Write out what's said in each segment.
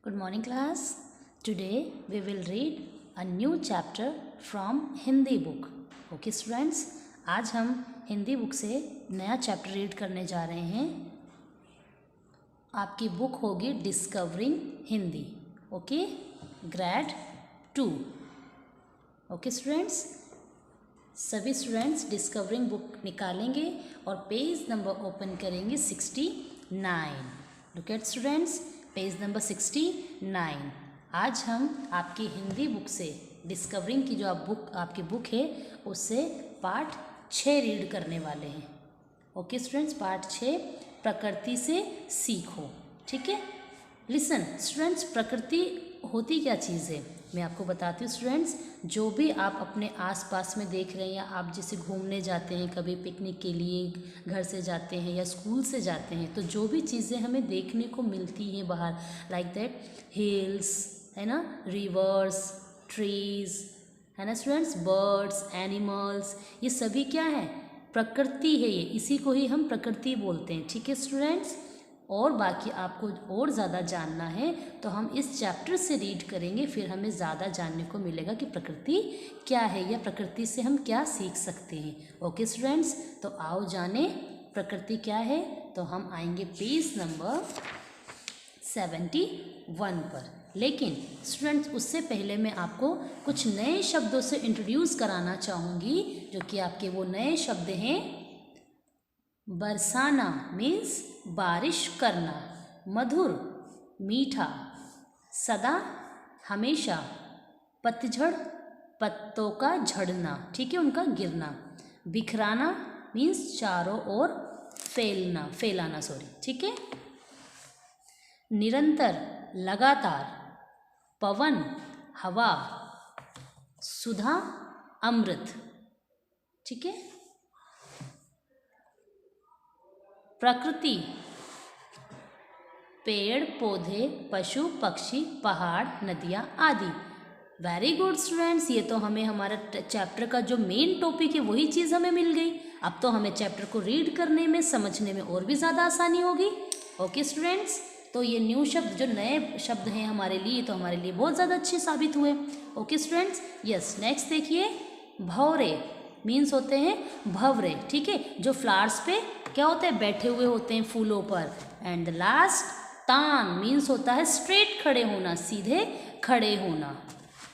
Good morning class. Today we will read a new chapter from Hindi book. Okay students, आज हम Hindi book से नया chapter read करने जा रहे हैं. आपकी बुक होगी discovering Hindi. Okay, grade 2. Okay students, सभी स्टूडेंट्स डिस्कवरिंग बुक निकालेंगे और पेज नंबर ओपन करेंगे 69. Look at students, page number 69. आज हम आपकी हिंदी बुक से डिस्कवरिंग की जो आपकी बुक है उससे पार्ट 6 रीड करने वाले हैं. ओके स्टूडेंट्स, पार्ट 6 प्रकृति से सीखो. ठीक है, लिसन स्टूडेंट्स, प्रकृति होती क्या चीज़ है मैं आपको बताती हूँ. स्टूडेंट्स, जो भी आप अपने आसपास में देख रहे हैं या आप जैसे घूमने जाते हैं, कभी पिकनिक के लिए घर से जाते हैं या स्कूल से जाते हैं, तो जो भी चीज़ें हमें देखने को मिलती हैं बाहर, लाइक दैट हिल्स है ना, रिवर्स, ट्रीज़ है ना स्टूडेंट्स, बर्ड्स, एनिमल्स, ये सभी क्या है, प्रकृति है. ये इसी को ही हम प्रकृति बोलते हैं. ठीक है स्टूडेंट्स, और बाकी आपको और ज़्यादा जानना है तो हम इस चैप्टर से रीड करेंगे, फिर हमें ज़्यादा जानने को मिलेगा कि प्रकृति क्या है या प्रकृति से हम क्या सीख सकते हैं. ओके स्टूडेंट्स, तो आओ जाने प्रकृति क्या है. तो हम आएंगे पेज नंबर 71 पर. लेकिन स्टूडेंट्स, उससे पहले मैं आपको कुछ नए शब्दों से इंट्रोड्यूस कराना चाहूँगी, जो कि आपके वो नए शब्द हैं. बरसाना मीन्स बारिश करना, मधुर मीठा, सदा हमेशा, पतझड़ पत्तों का झड़ना, ठीक है, उनका गिरना, बिखराना मीन्स चारों ओर फैलाना, ठीक है, निरंतर लगातार, पवन हवा, सुधा अमृत, ठीक है, प्रकृति पेड़ पौधे पशु पक्षी पहाड़ नदियाँ आदि. वेरी गुड स्टूडेंट्स, ये तो हमें हमारा चैप्टर का जो मेन टॉपिक है वही चीज़ हमें मिल गई. अब तो हमें चैप्टर को रीड करने में समझने में और भी ज़्यादा आसानी होगी. ओके स्टूडेंट्स, तो ये न्यू शब्द जो नए शब्द हैं हमारे लिए, तो हमारे लिए बहुत ज़्यादा अच्छे साबित हुए. ओके स्टूडेंट्स, यस, नेक्स्ट देखिए, भौरे मीन्स होते हैं भंवरे. ठीक है, जो फ्लावर्स पे क्या होते हैं, बैठे हुए होते हैं फूलों पर. एंड द लास्ट तान मीन्स होता है स्ट्रेट खड़े होना, सीधे खड़े होना.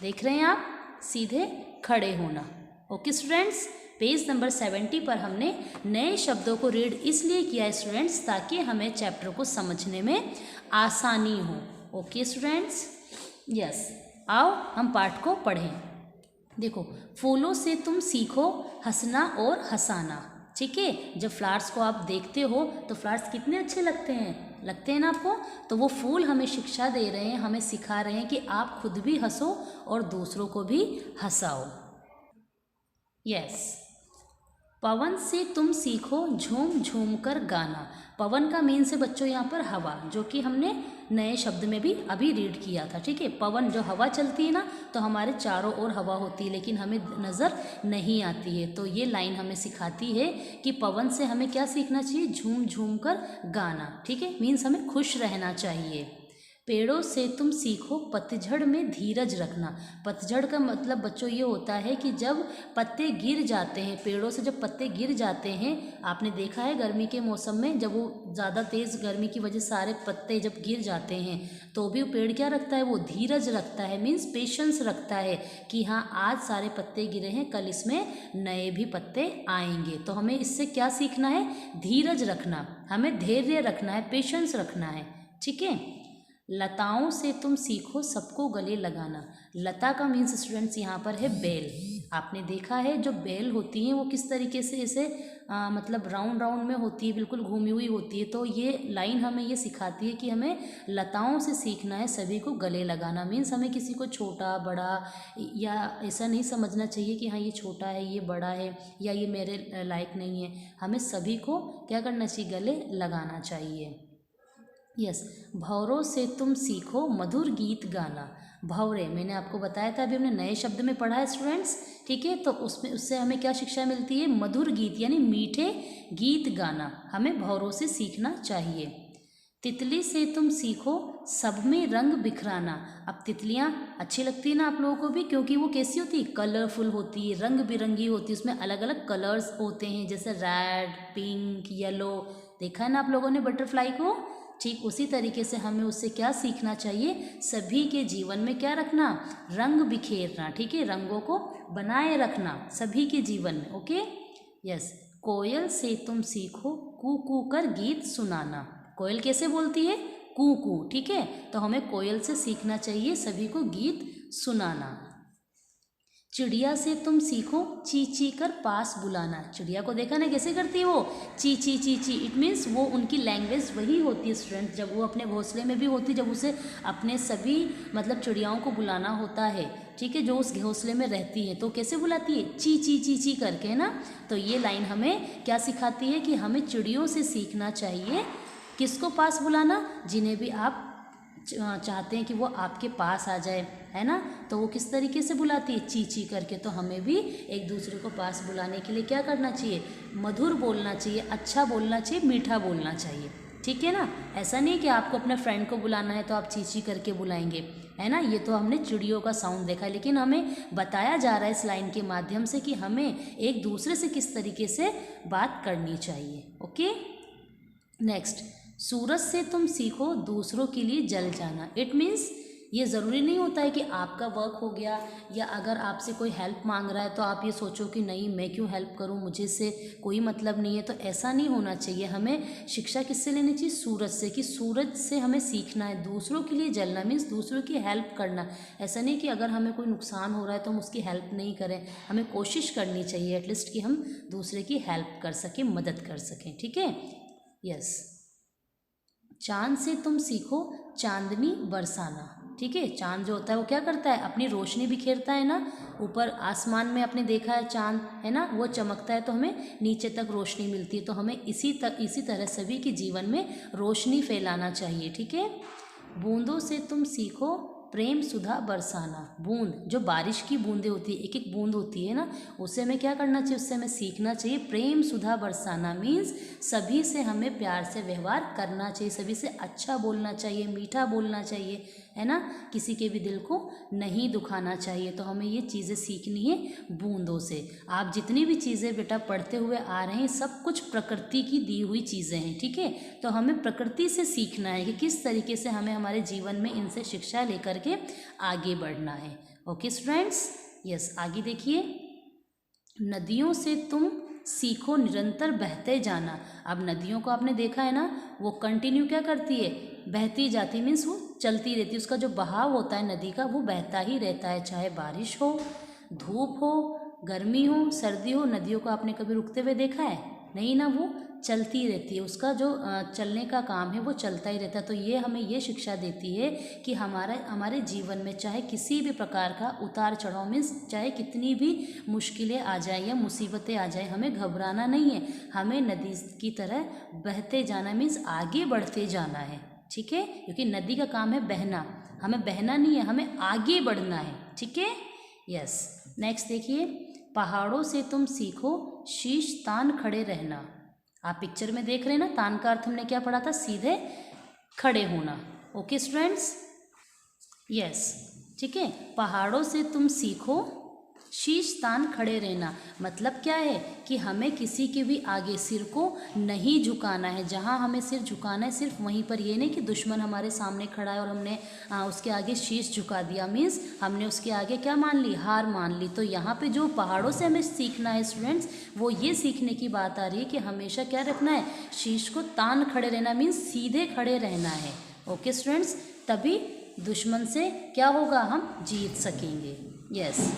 देख रहे हैं आप, सीधे खड़े होना. ओके स्टूडेंट्स, पेज नंबर 70 पर हमने नए शब्दों को रीड इसलिए किया है स्टूडेंट्स, ताकि हमें चैप्टर को समझने में आसानी हो. ओके स्टूडेंट्स, यस, आओ हम पाठ को पढ़ें. देखो, फूलों से तुम सीखो हंसना और हंसाना. ठीक है, जब फ्लावर्स को आप देखते हो तो फ्लावर्स कितने अच्छे लगते हैं ना आपको. तो वो फूल हमें शिक्षा दे रहे हैं, हमें सिखा रहे हैं कि आप खुद भी हंसो और दूसरों को भी हंसाओ. यस, पवन से तुम सीखो झूम झूम कर गाना. पवन का मीन से बच्चों यहाँ पर हवा, जो कि हमने नए शब्द में भी अभी रीड किया था. ठीक है, पवन जो हवा चलती है ना, तो हमारे चारों ओर हवा होती है लेकिन हमें नज़र नहीं आती है. तो ये लाइन हमें सिखाती है कि पवन से हमें क्या सीखना चाहिए, झूम झूम कर गाना. ठीक है, मीन्स हमें खुश रहना चाहिए. पेड़ों से तुम सीखो पतझड़ में धीरज रखना. पतझड़ का मतलब बच्चों ये होता है कि जब पत्ते गिर जाते हैं, पेड़ों से जब पत्ते गिर जाते हैं, आपने देखा है गर्मी के मौसम में जब वो ज़्यादा तेज़ गर्मी की वजह से सारे पत्ते जब गिर जाते हैं, तो भी पेड़ क्या रखता है, वो धीरज रखता है, मीन्स पेशेंस रखता है कि हाँ आज सारे पत्ते गिरे हैं, कल इसमें नए भी पत्ते आएंगे. तो हमें इससे क्या सीखना है, धीरज रखना, हमें धैर्य रखना है, पेशेंस रखना है. ठीक है, लताओं से तुम सीखो सबको गले लगाना. लता का मीन्स स्टूडेंट्स यहाँ पर है बेल. आपने देखा है जो बेल होती हैं वो किस तरीके से ऐसे मतलब राउंड राउंड में होती है, बिल्कुल घूमी हुई होती है. तो ये लाइन हमें ये सिखाती है कि हमें लताओं से सीखना है सभी को गले लगाना. मीन्स हमें किसी को छोटा बड़ा या ऐसा नहीं समझना चाहिए कि हाँ ये छोटा है, ये बड़ा है, या ये मेरे लायक नहीं है. हमें सभी को क्या करना चाहिए, गले लगाना चाहिए. यस, भौरों से तुम सीखो मधुर गीत गाना. भौरे मैंने आपको बताया था, अभी हमने नए शब्द में पढ़ा है स्टूडेंट्स. ठीक है, तो उससे हमें क्या शिक्षा मिलती है, मधुर गीत यानी मीठे गीत गाना हमें भौरों से सीखना चाहिए. तितली से तुम सीखो सब में रंग बिखराना। अब तितलियाँ अच्छी लगती है ना आप लोगों को भी, क्योंकि वो कैसी होती है, कलरफुल होती है, रंग बिरंगी होती है, उसमें अलग अलग कलर्स होते हैं, जैसे रेड, पिंक, येलो। देखा है ना आप लोगों ने बटरफ्लाई को। ठीक उसी तरीके से हमें उससे क्या सीखना चाहिए, सभी के जीवन में क्या रखना, रंग बिखेरना। ठीक है, रंगों को बनाए रखना सभी के जीवन में। Okay yes. कोयल से तुम सीखो कू कू कर गीत सुनाना। कोयल कैसे बोलती है, कू कू। ठीक है, तो हमें कोयल से सीखना चाहिए सभी को गीत सुनाना। चिड़िया से तुम सीखो ची ची कर पास बुलाना। चिड़िया को देखा ना कैसे करती है वो, ची ची ची ची। इट मीन्स वो उनकी लैंग्वेज वही होती है स्टूडेंट, जब वो अपने घोंसले में भी होती है, जब उसे अपने सभी मतलब चिड़ियाओं को बुलाना होता है। ठीक है, जो उस घोंसले में रहती है तो कैसे बुलाती है, ची ची ची ची करके ना। तो ये लाइन हमें क्या सिखाती है कि हमें चिड़ियों से सीखना चाहिए किसको पास बुलाना, जिन्हें भी आप चाहते हैं कि वो आपके पास आ जाए, है ना। तो वो किस तरीके से बुलाती है, ची ची करके। तो हमें भी एक दूसरे को पास बुलाने के लिए क्या करना चाहिए, मधुर बोलना चाहिए, अच्छा बोलना चाहिए, मीठा बोलना चाहिए। ठीक है ना। ऐसा नहीं कि आपको अपने फ्रेंड को बुलाना है तो आप ची ची करके बुलाएंगे, है ना। ये तो हमने चिड़ियों का साउंड देखा है, लेकिन हमें बताया जा रहा है इस लाइन के माध्यम से कि हमें एक दूसरे से किस तरीके से बात करनी चाहिए। ओके नेक्स्ट, सूरज से तुम सीखो दूसरों के लिए जल जाना। इट मीन्स ये ज़रूरी नहीं होता है कि आपका वर्क हो गया या अगर आपसे कोई हेल्प मांग रहा है तो आप ये सोचो कि नहीं मैं क्यों हेल्प करूं, मुझे से कोई मतलब नहीं है। तो ऐसा नहीं होना चाहिए। हमें शिक्षा किससे लेनी चाहिए, सूरज से, कि सूरज से हमें सीखना है दूसरों के लिए जलना। मीन्स दूसरों की हेल्प करना। ऐसा नहीं कि अगर हमें कोई नुकसान हो रहा है तो हम उसकी हेल्प नहीं करें। हमें कोशिश करनी चाहिए एटलीस्ट कि हम दूसरे की हेल्प कर सकें, मदद कर सकें। ठीक है यस। चांद से तुम सीखो चांदनी बरसाना। ठीक है, चांद जो होता है वो क्या करता है, अपनी रोशनी बिखेरता है ना। ऊपर आसमान में आपने देखा है चांद, है ना, वो चमकता है तो हमें नीचे तक रोशनी मिलती है। तो हमें इसी तरह सभी के जीवन में रोशनी फैलाना चाहिए। ठीक है। बूंदों से तुम सीखो प्रेम सुधा बरसाना। बूंद, जो बारिश की बूंदें होती है, एक एक बूंद होती है ना, उससे हमें क्या करना चाहिए, उससे हमें सीखना चाहिए प्रेम सुधा बरसाना। मीन्स सभी से हमें प्यार से व्यवहार करना चाहिए, सभी से अच्छा बोलना चाहिए, मीठा बोलना चाहिए, है ना। किसी के भी दिल को नहीं दुखाना चाहिए। तो हमें ये चीज़ें सीखनी है बूंदों से। आप जितनी भी चीज़ें बेटा पढ़ते हुए आ रहे हैं सब कुछ प्रकृति की दी हुई चीज़ें हैं। ठीक है, तो हमें प्रकृति से सीखना है कि किस तरीके से हमें हमारे जीवन में इनसे शिक्षा लेकर के आगे बढ़ना है। Okay students yes. आगे देखिए, नदियों से तुम सीखो निरंतर बहते जाना। अब नदियों को आपने देखा है ना, वो कंटिन्यू क्या करती है, बहती जाती। मीन्स वो चलती रहती है, उसका जो बहाव होता है नदी का वो बहता ही रहता है। चाहे बारिश हो, धूप हो, गर्मी हो, सर्दी हो, नदियों को आपने कभी रुकते हुए देखा है, नहीं ना। वो चलती रहती है, उसका जो चलने का काम है वो चलता ही रहता है। तो ये हमें ये शिक्षा देती है कि हमारे जीवन में चाहे किसी भी प्रकार का उतार चढ़ाव, मीन्स चाहे कितनी भी मुश्किलें आ जाए या मुसीबतें आ जाए, हमें घबराना नहीं है। हमें नदी की तरह बहते जाना, मीन्स आगे बढ़ते जाना है। ठीक है, क्योंकि नदी का काम है बहना, हमें बहना नहीं है, हमें आगे बढ़ना है। ठीक है यस। नेक्स्ट देखिए, पहाड़ों से तुम सीखो शीश तान खड़े रहना। आप पिक्चर में देख रहे हैं ना, तान का अर्थ हमने क्या पढ़ा था, सीधे खड़े होना। Okay students yes. ठीक है, पहाड़ों से तुम सीखो शीश तान खड़े रहना। मतलब क्या है कि हमें किसी के भी आगे सिर को नहीं झुकाना है। जहाँ हमें सिर झुकाना है सिर्फ वहीं पर। ये नहीं कि दुश्मन हमारे सामने खड़ा है और हमने उसके आगे शीश झुका दिया, मीन्स हमने उसके आगे क्या मान ली, हार मान ली। तो यहाँ पे जो पहाड़ों से हमें सीखना है स्टूडेंट्स, वो ये सीखने की बात आ रही है कि हमेशा क्या रखना है, शीश को तान खड़े रहना, मीन्स सीधे खड़े रहना है। ओके स्टूडेंट्स, तभी दुश्मन से क्या होगा, हम जीत सकेंगे। यस।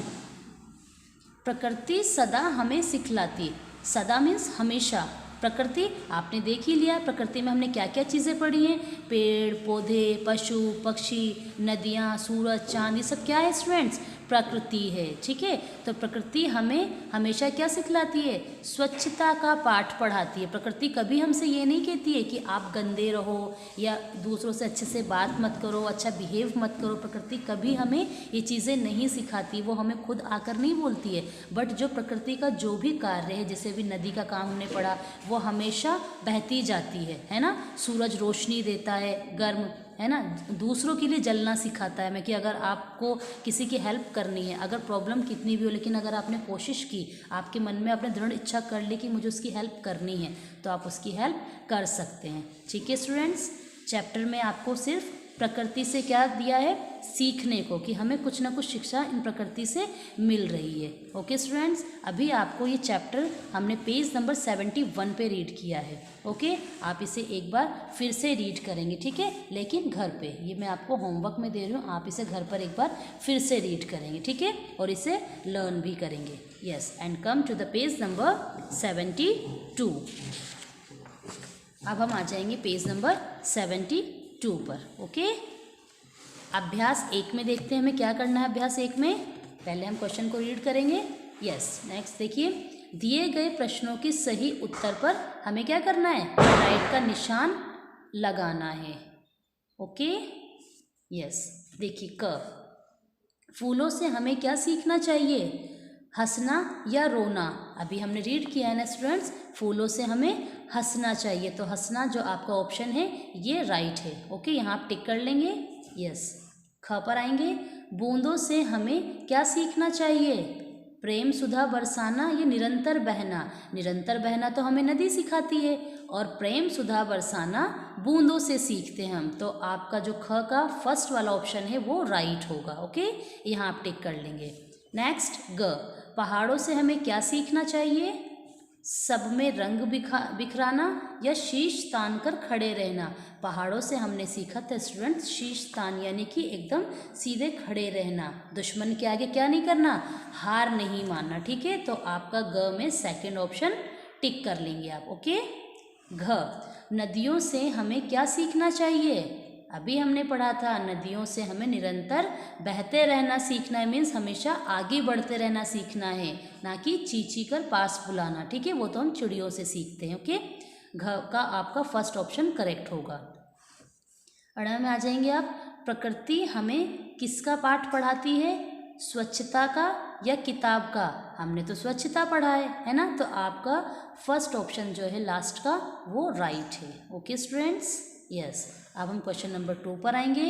प्रकृति सदा हमें सिखलाती। सदा मीन्स हमेशा। प्रकृति आपने देख ही लिया, प्रकृति में हमने क्या क्या चीज़ें पढ़ी हैं, पेड़ पौधे, पशु पक्षी, नदियाँ, सूरज, चांद, ये सब क्या है स्टूडेंट्स, प्रकृति है। ठीक है, तो प्रकृति हमें हमेशा क्या सिखलाती है? स्वच्छता का पाठ पढ़ाती है। प्रकृति कभी हमसे ये नहीं कहती है कि आप गंदे रहो या दूसरों से अच्छे से बात मत करो, अच्छा बिहेव मत करो। प्रकृति कभी हमें ये चीज़ें नहीं सिखाती, वो हमें खुद आकर नहीं बोलती है। बट जो प्रकृति का जो भी कार्य है, जैसे भी नदी का काम हमने पढ़ा, वो हमेशा बहती जाती है ना। सूरज रोशनी देता है गर्म, है ना। दूसरों के लिए जलना सिखाता है हमें कि अगर आपको किसी की हेल्प करनी है, अगर प्रॉब्लम कितनी भी हो, लेकिन अगर आपने कोशिश की, आपके मन में आपने दृढ़ इच्छा कर ली कि मुझे उसकी हेल्प करनी है, तो आप उसकी हेल्प कर सकते हैं। ठीक है स्टूडेंट्स, चैप्टर में आपको सिर्फ प्रकृति से क्या दिया है? सीखने को, कि हमें कुछ ना कुछ शिक्षा इन प्रकृति से मिल रही है। ओके स्टूडेंट्स, अभी आपको ये चैप्टर हमने पेज नंबर 71 पे रीड किया है। ओके, आप इसे एक बार फिर से रीड करेंगे, ठीक है, लेकिन घर पे। ये मैं आपको होमवर्क में दे रही हूँ, आप इसे घर पर एक बार फिर से रीड करेंगे, ठीक है, और इसे लर्न भी करेंगे। Yes, and come to the page number 72। अब हम आ जाएंगे पेज नंबर 72 पर। ओके, अभ्यास 1 में देखते हैं हमें क्या करना है। अभ्यास 1 में पहले हम क्वेश्चन को रीड करेंगे। यस, नेक्स्ट देखिए, दिए गए प्रश्नों के सही उत्तर पर हमें क्या करना है? राइट का निशान लगाना है। ओके, यस, देखिए, क, फूलों से हमें क्या सीखना चाहिए? हंसना या रोना? अभी हमने रीड किया है ना स्टूडेंट्स, फूलों से हमें हंसना चाहिए, तो हंसना जो आपका ऑप्शन है ये राइट है। ओके, यहाँ आप टिक कर लेंगे। यस, ख पर आएंगे, बूंदों से हमें क्या सीखना चाहिए? प्रेम सुधा बरसाना या निरंतर बहना? निरंतर बहना तो हमें नदी सिखाती है, और प्रेम सुधा बरसाना बूंदों से सीखते हैं हम, तो आपका जो ख का फर्स्ट वाला ऑप्शन है वो राइट होगा। ओके, यहाँ आप टिक कर लेंगे। नेक्स्ट, ग, पहाड़ों से हमें क्या सीखना चाहिए? सब में रंग बिखराना या शीश तान कर खड़े रहना? पहाड़ों से हमने सीखा था स्टूडेंट्स शीश तान, यानी कि एकदम सीधे खड़े रहना, दुश्मन के आगे क्या नहीं करना? हार नहीं मानना। ठीक है, तो आपका ग में सेकंड ऑप्शन टिक कर लेंगे आप। ओके, घ, नदियों से हमें क्या सीखना चाहिए? अभी हमने पढ़ा था नदियों से हमें निरंतर बहते रहना सीखना है, मीन्स हमेशा आगे बढ़ते रहना सीखना है, ना कि चींची कर पास बुलाना। ठीक है, वो तो हम चिड़ियों से सीखते हैं। ओके, घ का आपका फर्स्ट ऑप्शन करेक्ट होगा। अड़ा में आ जाएंगे आप, प्रकृति हमें किसका पाठ पढ़ाती है? स्वच्छता का या किताब का? हमने तो स्वच्छता पढ़ा है ना, तो आपका फर्स्ट ऑप्शन जो है लास्ट का वो राइट है। ओके स्टूडेंट्स, यस, अब हम क्वेश्चन नंबर 2 पर आएंगे।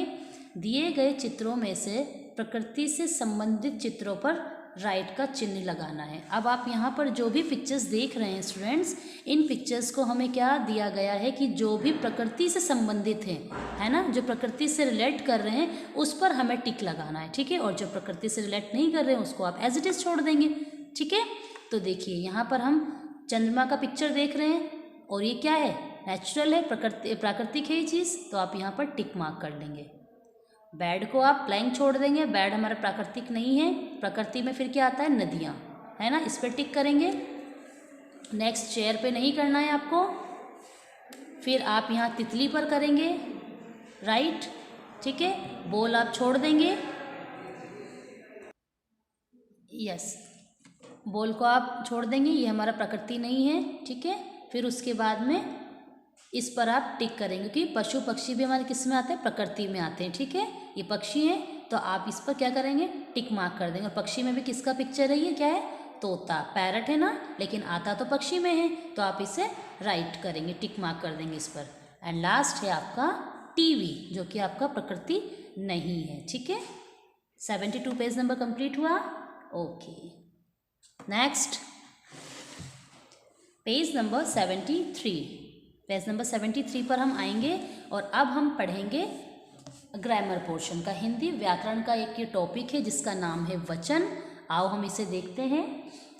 दिए गए चित्रों में से प्रकृति से संबंधित चित्रों पर राइट का चिन्ह लगाना है। अब आप यहाँ पर जो भी पिक्चर्स देख रहे हैं स्टूडेंट्स, इन पिक्चर्स को हमें क्या दिया गया है कि जो भी प्रकृति से संबंधित हैं, है ना, जो प्रकृति से रिलेट कर रहे हैं उस पर हमें टिक लगाना है। ठीक है, और जो प्रकृति से रिलेट नहीं कर रहे हैं उसको आप एज इट इज छोड़ देंगे। ठीक है, तो देखिए यहाँ पर हम चंद्रमा का पिक्चर देख रहे हैं, और ये क्या है? नेचुरल है, प्राकृतिक है ये चीज़, तो आप यहाँ पर टिक मार्क कर लेंगे। बैड को आप ब्लैंक छोड़ देंगे, बैड हमारा प्राकृतिक नहीं है। प्रकृति में फिर क्या आता है? नदियाँ, है ना, इस पर टिक करेंगे। नेक्स्ट, चेयर पे नहीं करना है आपको, फिर आप यहाँ तितली पर करेंगे राइट। ठीक है, बॉल आप छोड़ देंगे। यस, बॉल को आप छोड़ देंगे, ये हमारा प्रकृति नहीं है। ठीक है, फिर उसके बाद में इस पर आप टिक करेंगे कि पशु पक्षी भी हमारे किस में आते हैं? प्रकृति में आते हैं। ठीक है, ये पक्षी हैं, तो आप इस पर क्या करेंगे? टिक मार्क कर देंगे। और पक्षी में भी किसका पिक्चर है? ये क्या है? तोता, पैरट है ना, लेकिन आता तो पक्षी में है, तो आप इसे राइट करेंगे, टिक मार्क कर देंगे इस पर। एंड लास्ट है आपका टीवी, जो कि आपका प्रकृति नहीं है। ठीक है, 72 पेज नंबर कंप्लीट हुआ। Okay, next page number 73। Page number 73 पर हम आएंगे और अब हम पढ़ेंगे ग्रामर पोर्शन का। हिंदी व्याकरण का एक ये टॉपिक है जिसका नाम है वचन। आओ हम इसे देखते हैं।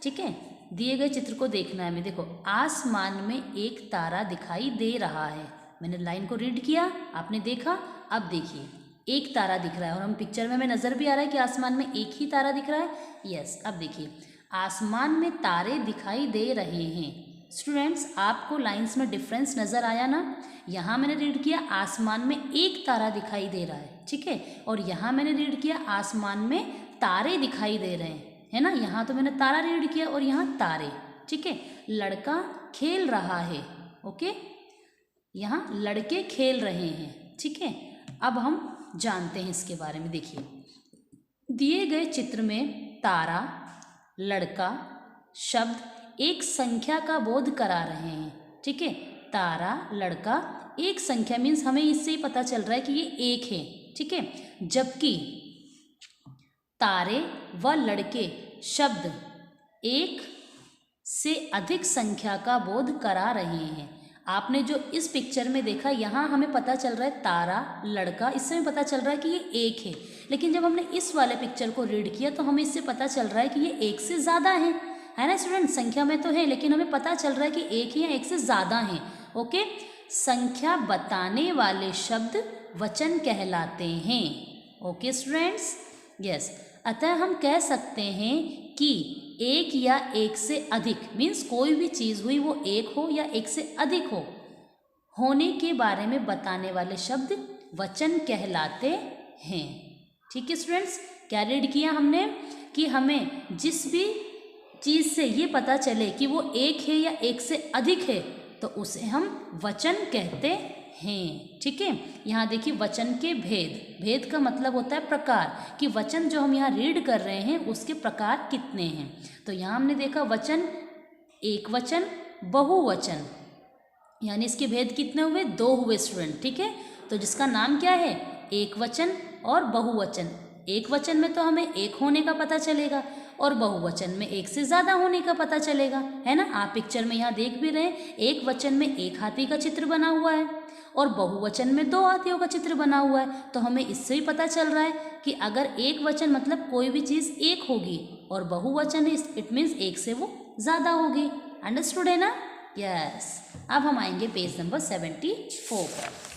ठीक है, दिए गए चित्र को देखना है हमें। देखो, आसमान में एक तारा दिखाई दे रहा है। मैंने लाइन को रीड किया, आपने देखा। अब देखिए, एक तारा दिख रहा है और हम पिक्चर में हमें नज़र भी आ रहा है कि आसमान में एक ही तारा दिख रहा है। यस, अब देखिए, आसमान में तारे दिखाई दे रहे हैं। स्टूडेंट्स, आपको लाइंस में डिफरेंस नज़र आया ना? यहाँ मैंने रीड किया आसमान में एक तारा दिखाई दे रहा है, ठीक है, और यहाँ मैंने रीड किया आसमान में तारे दिखाई दे रहे हैं, है ना। यहाँ तो मैंने तारा रीड किया और यहाँ तारे, ठीक है। लड़का खेल रहा है, ओके, यहाँ लड़के खेल रहे हैं, ठीक है। अब हम जानते हैं इसके बारे में। देखिए, दिए गए चित्र में तारा, लड़का शब्द एक संख्या का बोध करा रहे हैं, ठीक है। तारा, लड़का एक संख्या मीन्स हमें इससे ही पता चल रहा है कि ये एक है, ठीक है। जबकि तारे व लड़के शब्द एक से अधिक संख्या का बोध करा रहे हैं। आपने जो इस पिक्चर में देखा, यहाँ हमें पता चल रहा है तारा, लड़का, इससे हमें पता चल रहा है कि ये एक है। लेकिन जब हमने इस वाले पिक्चर को रीड किया तो हमें इससे पता चल रहा है कि ये एक से ज़्यादा है ना स्टूडेंट। संख्या में तो है लेकिन हमें पता चल रहा है कि एक ही या एक से ज़्यादा है, ओके। संख्या बताने वाले शब्द वचन कहलाते हैं, ओके स्टूडेंट्स, यस। अतः हम कह सकते हैं कि एक या एक से अधिक मीन्स कोई भी चीज़ हुई वो एक हो या एक से अधिक हो, होने के बारे में बताने वाले शब्द वचन कहलाते हैं, ठीक है स्टूडेंट्स। क्या रीड किया हमने कि हमें जिस भी चीज़ से ये पता चले कि वो एक है या एक से अधिक है तो उसे हम वचन कहते हैं, ठीक है। यहाँ देखिए वचन के भेद का मतलब होता है प्रकार, कि वचन जो हम यहाँ रीड कर रहे हैं उसके प्रकार कितने हैं। तो यहाँ हमने देखा वचन, एक वचन, बहुवचन, यानी इसके भेद कितने हुए, 2 हुए स्टूडेंट, ठीक है। तो जिसका नाम क्या है, एक वचन और बहुवचन। एक वचन में तो हमें एक होने का पता चलेगा और बहुवचन में एक से ज़्यादा होने का पता चलेगा, है ना। आप पिक्चर में यहाँ देख भी रहे हैं, एक वचन में एक हाथी का चित्र बना हुआ है और बहुवचन में 2 हाथियों का चित्र बना हुआ है। तो हमें इससे ही पता चल रहा है कि अगर एक वचन मतलब कोई भी चीज़ एक होगी और बहुवचन है इट मीन्स एक से वो ज़्यादा होगी। अंडरस्टूड है ना, यस। अब हम आएंगे पेज नंबर 74 पर।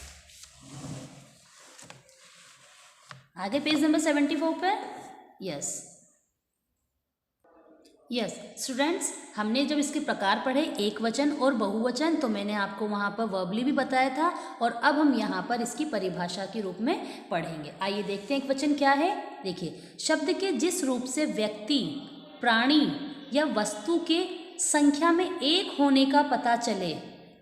आगे पेज नंबर 74 पर, यस स्टूडेंट्स, हमने जब इसके प्रकार पढ़े एक वचन और बहुवचन तो मैंने आपको वहाँ पर वर्बली भी बताया था और अब हम यहाँ पर इसकी परिभाषा के रूप में पढ़ेंगे। आइए देखते हैं एक वचन क्या है। देखिए, शब्द के जिस रूप से व्यक्ति, प्राणी या वस्तु के संख्या में एक होने का पता चले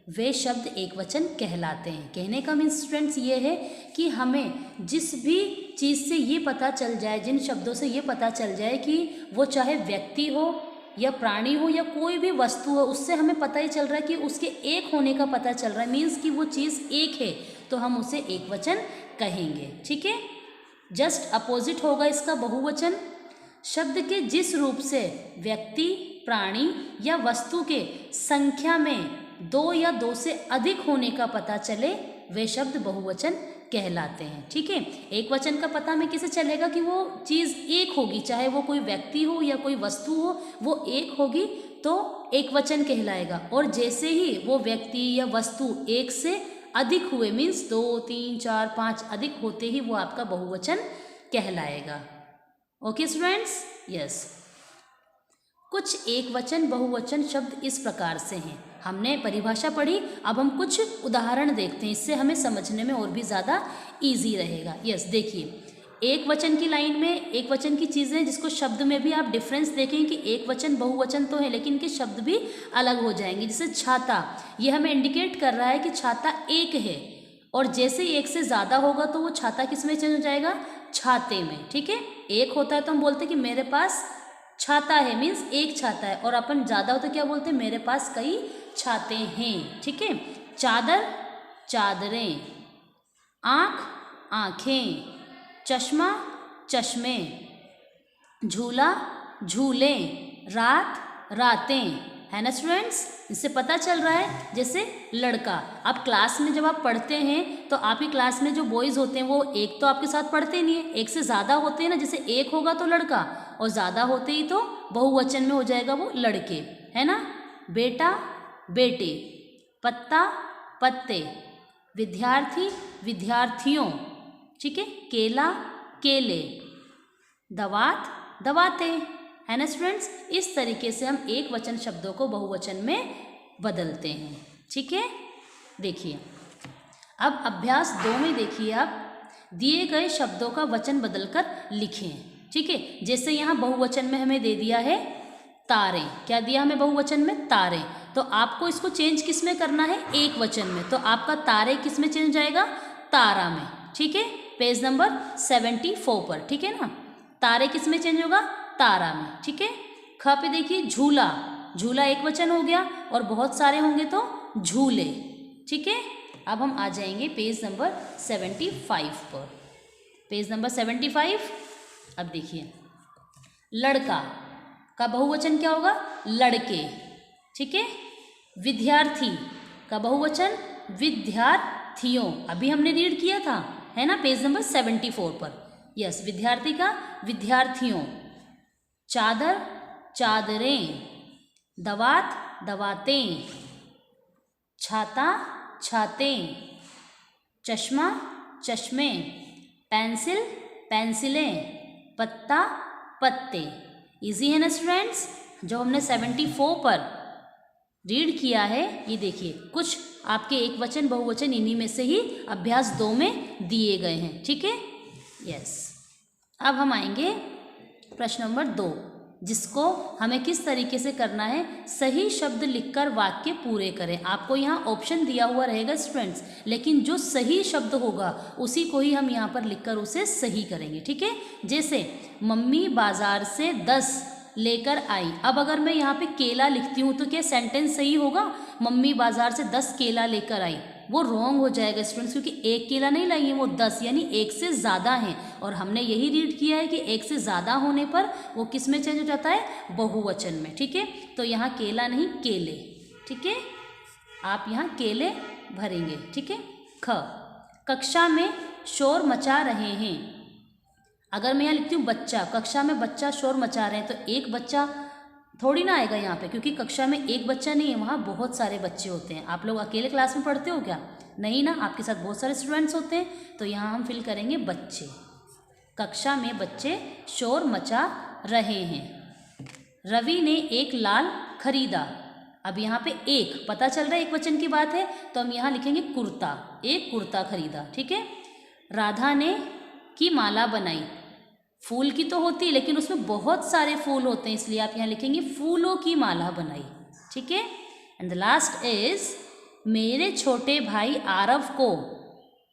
वे शब्द एक वचन कहलाते हैं। कहने का मीन्स स्टूडेंट्स ये है कि हमें जिस भी चीज़ से ये पता चल जाए, जिन शब्दों से ये पता चल जाए कि वो चाहे व्यक्ति हो या प्राणी हो या कोई भी वस्तु हो, उससे हमें पता ही चल रहा है कि उसके एक होने का पता चल रहा है, मीन्स कि वो चीज़ एक है, तो हम उसे एक वचन कहेंगे, ठीक है। जस्ट अपोजिट होगा इसका बहुवचन। शब्द के जिस रूप से व्यक्ति, प्राणी या वस्तु के संख्या में 2 या 2 से अधिक होने का पता चले वे शब्द बहुवचन कहलाते हैं, ठीक है। एक वचन का पता हमें किसे चलेगा कि वो चीज़ एक होगी, चाहे वो कोई व्यक्ति हो या कोई वस्तु हो, वो एक होगी तो एक वचन कहलाएगा। और जैसे ही वो व्यक्ति या वस्तु एक से अधिक हुए मीन्स 2, 3, 4, 5 अधिक होते ही वो आपका बहुवचन कहलाएगा। Okay students, yes. कुछ एक वचन बहुवचन शब्द इस प्रकार से हैं। हमने परिभाषा पढ़ी, अब हम कुछ उदाहरण देखते हैं, इससे हमें समझने में और भी ज़्यादा इजी रहेगा। यस, देखिए, एक वचन की लाइन में एक वचन की चीज़ें जिसको शब्द में भी आप डिफरेंस देखें कि एक वचन बहुवचन तो है लेकिन इनके शब्द भी अलग हो जाएंगे। जैसे छाता, ये हमें इंडिकेट कर रहा है कि छाता एक है और जैसे एक से ज़्यादा होगा तो वो छाता किस में चेंज हो जाएगा, छाते में, ठीक है। एक होता है तो हम बोलते हैं कि मेरे पास छाता है, मीन्स एक छाता है, और अपन ज़्यादा होता है क्या बोलते हैं, मेरे पास कई छाते हैं, ठीक है। चादर, चादरें, आँख, आँखें, चश्मा, चश्मे, झूला, झूले, रात, रातें, है ना स्टूडेंट्स। इससे पता चल रहा है जैसे लड़का, आप क्लास में जब आप पढ़ते हैं तो आपकी क्लास में जो बॉयज़ होते हैं वो एक तो आपके साथ पढ़ते नहीं है, एक से ज़्यादा होते हैं ना, जैसे एक होगा तो लड़का और ज़्यादा होते ही तो बहुवचन में हो जाएगा वो लड़के, है ना। बेटा, बेटे, पत्ता, पत्ते, विद्यार्थी, विद्यार्थियों, ठीक है। केला, केले, दवात, दवाते, है ना स्टूडेंट्स। इस तरीके से हम एक वचन शब्दों को बहुवचन में बदलते हैं, ठीक है। देखिए, अब अभ्यास 2 में देखिए, आप दिए गए शब्दों का वचन बदलकर लिखें, ठीक है। जैसे यहाँ बहुवचन में हमें दे दिया है तारे, क्या दिया हमें बहुवचन में? तारे। तो आपको इसको चेंज किस में करना है? एक वचन में। तो आपका तारे किस में चेंज जाएगा? तारा में, ठीक है, पेज नंबर 74 पर, ठीक है ना। तारे किस में चेंज होगा? तारा में, ठीक है। ख पे देखिए झूला, झूला एक वचन हो गया और बहुत सारे होंगे तो झूले, ठीक है। अब हम आ जाएंगे पेज नंबर 75 पर, पेज नंबर 75। अब देखिए लड़का का बहुवचन क्या होगा? लड़के, ठीक है। विद्यार्थी का बहुवचन विद्यार्थियों, अभी हमने रीड किया था, है ना, पेज नंबर 74 पर। यस, विद्यार्थी का विद्यार्थियों। चादर चादरें, दवात दवातें, छाता छातें, चश्मा चश्मे, पेंसिल पेंसिलें, पत्ता पत्ते। इजी है ना स्टूडेंट्स? जो हमने 74 पर रीड किया है, ये देखिए कुछ आपके एक वचन बहुवचन इन्हीं में से ही अभ्यास 2 में दिए गए हैं, ठीक है। यस, अब हम आएंगे प्रश्न नंबर 2, जिसको हमें किस तरीके से करना है? सही शब्द लिखकर वाक्य पूरे करें। आपको यहाँ ऑप्शन दिया हुआ रहेगा स्टूडेंट्स, लेकिन जो सही शब्द होगा उसी को ही हम यहाँ पर लिखकर उसे सही करेंगे, ठीक है। जैसे मम्मी बाजार से 10 लेकर आई। अब अगर मैं यहाँ पे केला लिखती हूँ तो क्या सेंटेंस सही होगा? मम्मी बाजार से 10 केला लेकर आई, वो रॉन्ग हो जाएगा स्टूडेंट्स, क्योंकि एक केला नहीं लाई है, वो 10 यानी एक से ज़्यादा हैं। और हमने यही रीड किया है कि एक से ज़्यादा होने पर वो किस में चेंज हो जाता है? बहुवचन में, ठीक है। तो यहाँ केला नहीं केले, ठीक है, आप यहाँ केले भरेंगे, ठीक है। ख, कक्षा में शोर मचा रहे हैं। अगर मैं यहाँ लिखती हूँ बच्चा, कक्षा में बच्चा शोर मचा रहे हैं, तो एक बच्चा थोड़ी ना आएगा यहाँ पे, क्योंकि कक्षा में एक बच्चा नहीं है, वहाँ बहुत सारे बच्चे होते हैं। आप लोग अकेले क्लास में पढ़ते हो क्या? नहीं ना, आपके साथ बहुत सारे स्टूडेंट्स होते हैं। तो यहाँ हम फिल करेंगे बच्चे। कक्षा में बच्चे शोर मचा रहे हैं। रवि ने एक लाल खरीदा। अब यहाँ पे एक पता चल रहा है एक वचन की बात है, तो हम यहाँ लिखेंगे कुर्ता, एक कुर्ता खरीदा, ठीक है। राधा ने की माला बनाई। फूल की तो होती है, लेकिन उसमें बहुत सारे फूल होते हैं, इसलिए आप यहाँ लिखेंगे फूलों की माला बनाई, ठीक है। एंड द लास्ट इज मेरे छोटे भाई आरव को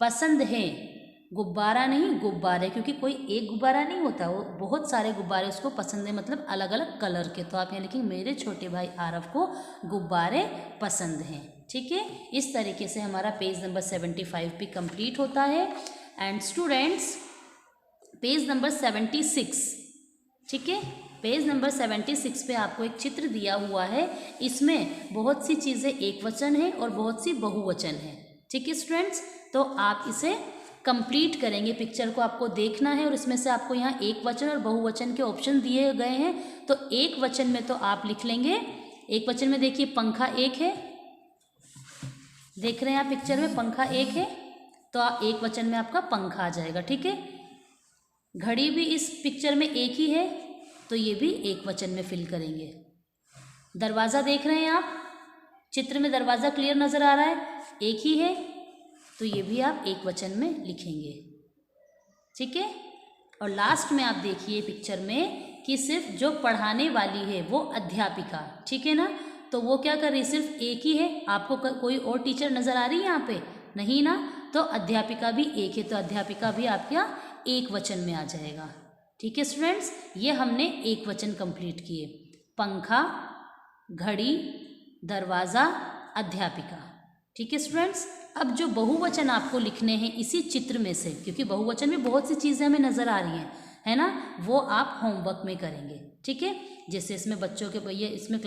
पसंद है गुब्बारा नहीं गुब्बारे, क्योंकि कोई एक गुब्बारा नहीं होता, वो बहुत सारे गुब्बारे उसको पसंद है, मतलब अलग अलग कलर के। तो आप यहाँ लिखेंगे मेरे छोटे भाई आरव को गुब्बारे पसंद हैं, ठीक है। इस तरीके से हमारा पेज नंबर 75 भी कंप्लीट होता है। एंड स्टूडेंट्स पेज नंबर 76, ठीक है, पेज नंबर 76 पे आपको एक चित्र दिया हुआ है। इसमें बहुत सी चीज़ें एक वचन है और बहुत सी बहुवचन है, ठीक है स्टूडेंट्स। तो आप इसे कंप्लीट करेंगे, पिक्चर को आपको देखना है और इसमें से आपको यहाँ एक वचन और बहुवचन के ऑप्शन दिए गए हैं। तो एक वचन में तो आप लिख लेंगे, एक वचन में देखिए पंखा एक है, देख रहे हैं आप पिक्चर में पंखा एक है, तो आप एक वचन में आपका पंखा आ जाएगा, ठीक है। घड़ी भी इस पिक्चर में एक ही है, तो ये भी एक वचन में फिल करेंगे। दरवाज़ा देख रहे हैं आप, चित्र में दरवाज़ा क्लियर नज़र आ रहा है, एक ही है, तो ये भी आप एक वचन में लिखेंगे, ठीक है। और लास्ट में आप देखिए पिक्चर में कि सिर्फ जो पढ़ाने वाली है वो अध्यापिका, ठीक है ना, तो वो क्या कर रही है? सिर्फ एक ही है। आपको कोई और टीचर नज़र आ रही है यहाँ पे? नहीं ना, तो अध्यापिका भी एक है, तो अध्यापिका भी आपका एक वचन में आ जाएगा, ठीक है स्टूडेंट्स। ये हमने एक वचन कंप्लीट किए, पंखा, घड़ी, दरवाज़ा, अध्यापिका, ठीक है स्टूडेंट्स। अब जो बहुवचन आपको लिखने हैं इसी चित्र में से, क्योंकि बहुवचन में बहुत सी चीज़ें हमें नज़र आ रही हैं, है ना, वो आप होमवर्क में करेंगे, ठीक है। जैसे इसमें बच्चों के भैया इसमें